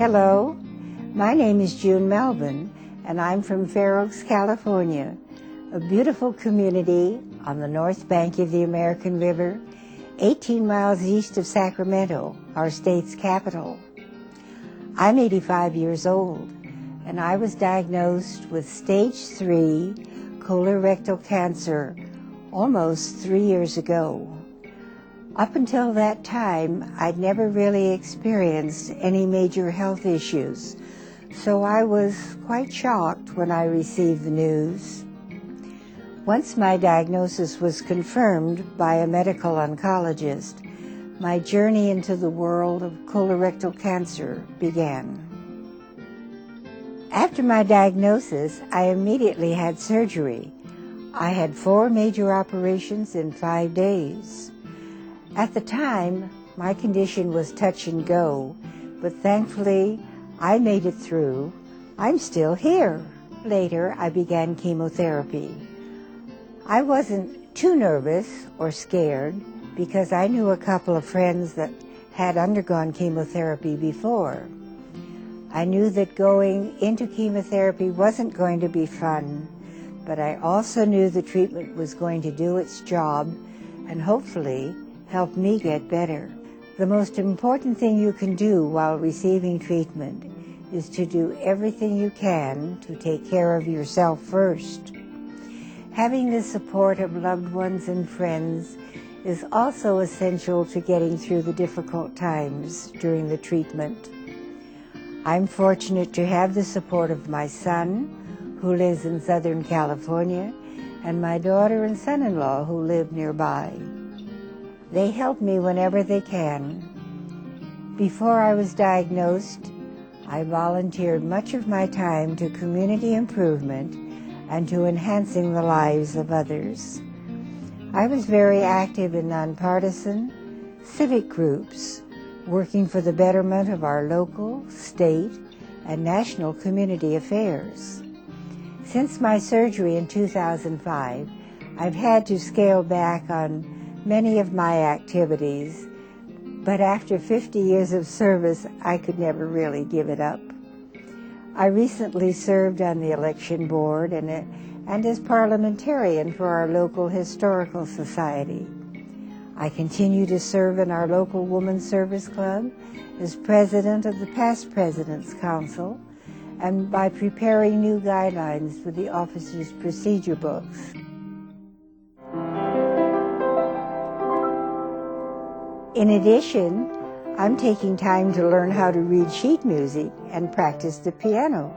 Hello, my name is June Melvin, and I'm from Fair Oaks, California, a beautiful community on the north bank of the American River, 18 miles east of Sacramento, our state's capital. I'm 85 years old, and I was diagnosed with stage 3 colorectal cancer almost 3 years ago. Up until that time, I'd never really experienced any major health issues, so I was quite shocked when I received the news. Once my diagnosis was confirmed by a medical oncologist, my journey into the world of colorectal cancer began. After my diagnosis, I immediately had surgery. I had 4 major operations in 5 days. At the time, my condition was touch and go, but thankfully, I made it through. I'm still here. Later, I began chemotherapy. I wasn't too nervous or scared because I knew a couple of friends that had undergone chemotherapy before. I knew that going into chemotherapy wasn't going to be fun, but I also knew the treatment was going to do its job and hopefully help me get better. The most important thing you can do while receiving treatment is to do everything you can to take care of yourself first. Having the support of loved ones and friends is also essential to getting through the difficult times during the treatment. I'm fortunate to have the support of my son, who lives in Southern California, and my daughter and son-in-law who live nearby. They help me whenever they can. Before I was diagnosed, I volunteered much of my time to community improvement and to enhancing the lives of others. I was very active in nonpartisan, civic groups, working for the betterment of our local, state, and national community affairs. Since my surgery in 2005, I've had to scale back on many of my activities, but after 50 years of service, I could never really give it up. I recently served on the election board and as parliamentarian for our local historical society. I continue to serve in our local Women's Service Club as president of the Past President's Council and by preparing new guidelines for the officers' procedure books. In addition, I'm taking time to learn how to read sheet music and practice the piano.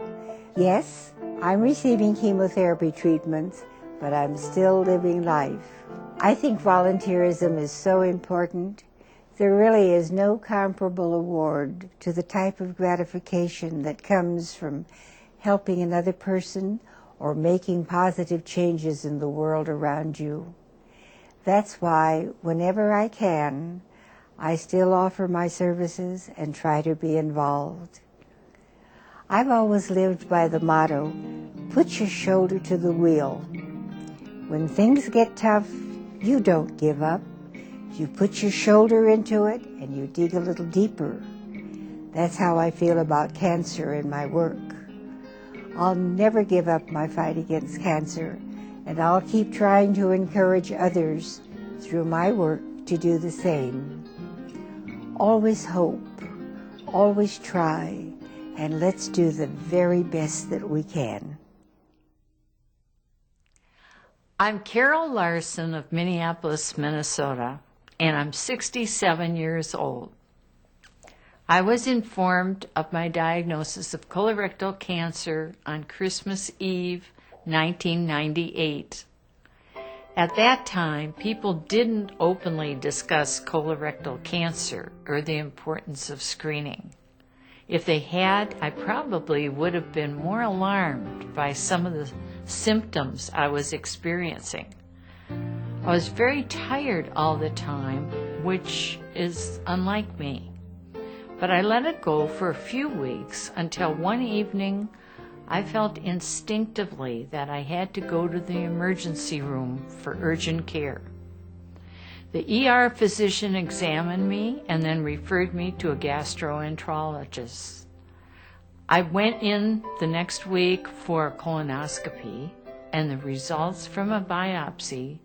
Yes, I'm receiving chemotherapy treatments, but I'm still living life. I think volunteerism is so important. There really is no comparable award to the type of gratification that comes from helping another person or making positive changes in the world around you. That's why, whenever I can, I still offer my services and try to be involved. I've always lived by the motto, put your shoulder to the wheel. When things get tough, you don't give up. You put your shoulder into it and you dig a little deeper. That's how I feel about cancer in my work. I'll never give up my fight against cancer, and I'll keep trying to encourage others through my work to do the same. Always hope, always try, and let's do the very best that we can. I'm Carol Larson of Minneapolis, Minnesota, and I'm 67 years old. I was informed of my diagnosis of colorectal cancer on Christmas Eve, 1998. At that time, people didn't openly discuss colorectal cancer or the importance of screening. If they had, I probably would have been more alarmed by some of the symptoms I was experiencing. I was very tired all the time, which is unlike me. But I let it go for a few weeks until one evening I felt instinctively that I had to go to the emergency room for urgent care. The ER physician examined me and then referred me to a gastroenterologist. I went in the next week for a colonoscopy, and the results from a biopsy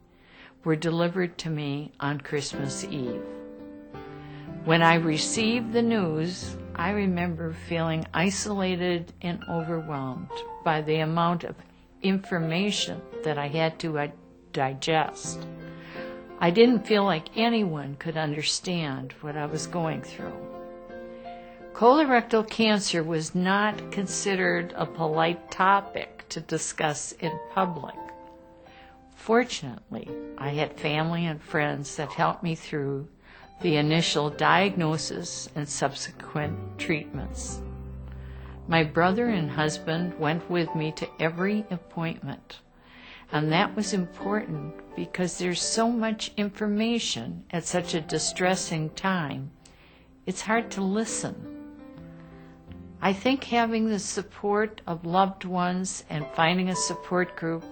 were delivered to me on Christmas Eve. When I received the news, I remember feeling isolated and overwhelmed by the amount of information that I had to digest. I didn't feel like anyone could understand what I was going through. Colorectal cancer was not considered a polite topic to discuss in public. Fortunately, I had family and friends that helped me through the initial diagnosis and subsequent treatments. My brother and husband went with me to every appointment, and that was important because there's so much information at such a distressing time. It's hard to listen. I think having the support of loved ones and finding a support group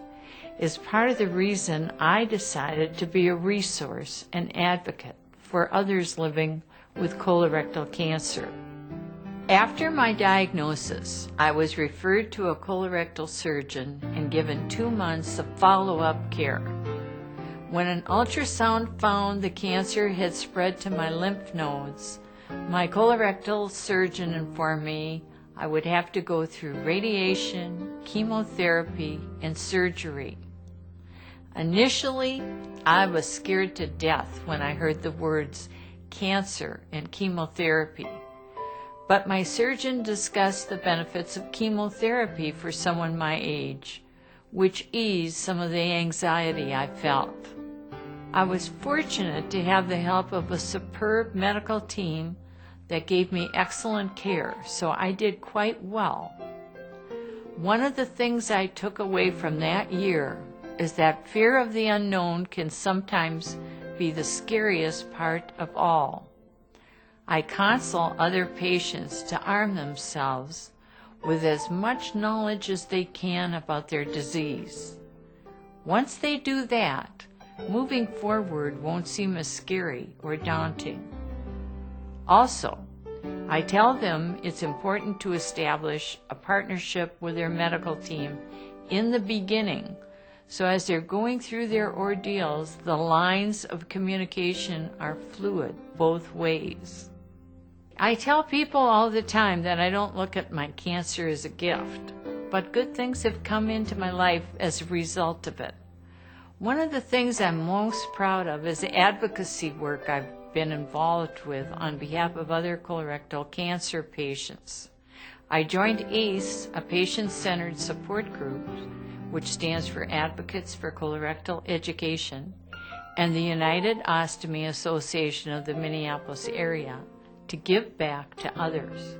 is part of the reason I decided to be a resource and advocate for others living with colorectal cancer. After my diagnosis, I was referred to a colorectal surgeon and given 2 months of follow-up care. When an ultrasound found the cancer had spread to my lymph nodes, my colorectal surgeon informed me I would have to go through radiation, chemotherapy, and surgery. Initially, I was scared to death when I heard the words cancer and chemotherapy. But my surgeon discussed the benefits of chemotherapy for someone my age, which eased some of the anxiety I felt. I was fortunate to have the help of a superb medical team that gave me excellent care, so I did quite well. One of the things I took away from that year is that fear of the unknown can sometimes be the scariest part of all. I counsel other patients to arm themselves with as much knowledge as they can about their disease. Once they do that, moving forward won't seem as scary or daunting. Also, I tell them it's important to establish a partnership with their medical team in the beginning, so as they're going through their ordeals, the lines of communication are fluid both ways. I tell people all the time that I don't look at my cancer as a gift, but good things have come into my life as a result of it. One of the things I'm most proud of is the advocacy work I've been involved with on behalf of other colorectal cancer patients. I joined ACE, a patient-centered support group, which stands for Advocates for Colorectal Education, and the United Ostomy Association of the Minneapolis area to give back to others.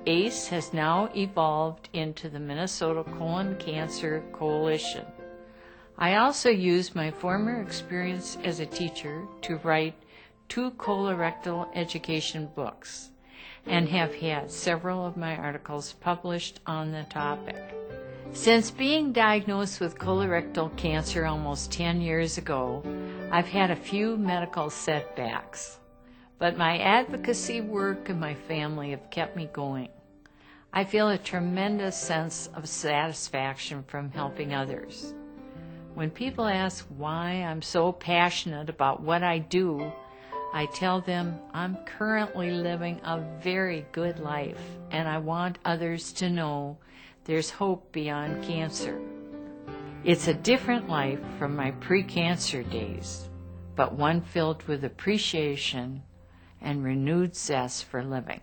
ACE has now evolved into the Minnesota Colon Cancer Coalition. I also used my former experience as a teacher to write 2 colorectal education books and have had several of my articles published on the topic. Since being diagnosed with colorectal cancer almost 10 years ago, I've had a few medical setbacks, but my advocacy work and my family have kept me going. I feel a tremendous sense of satisfaction from helping others. When people ask why I'm so passionate about what I do, I tell them I'm currently living a very good life, and I want others to know there's hope beyond cancer. It's a different life from my pre-cancer days, but one filled with appreciation and renewed zest for living.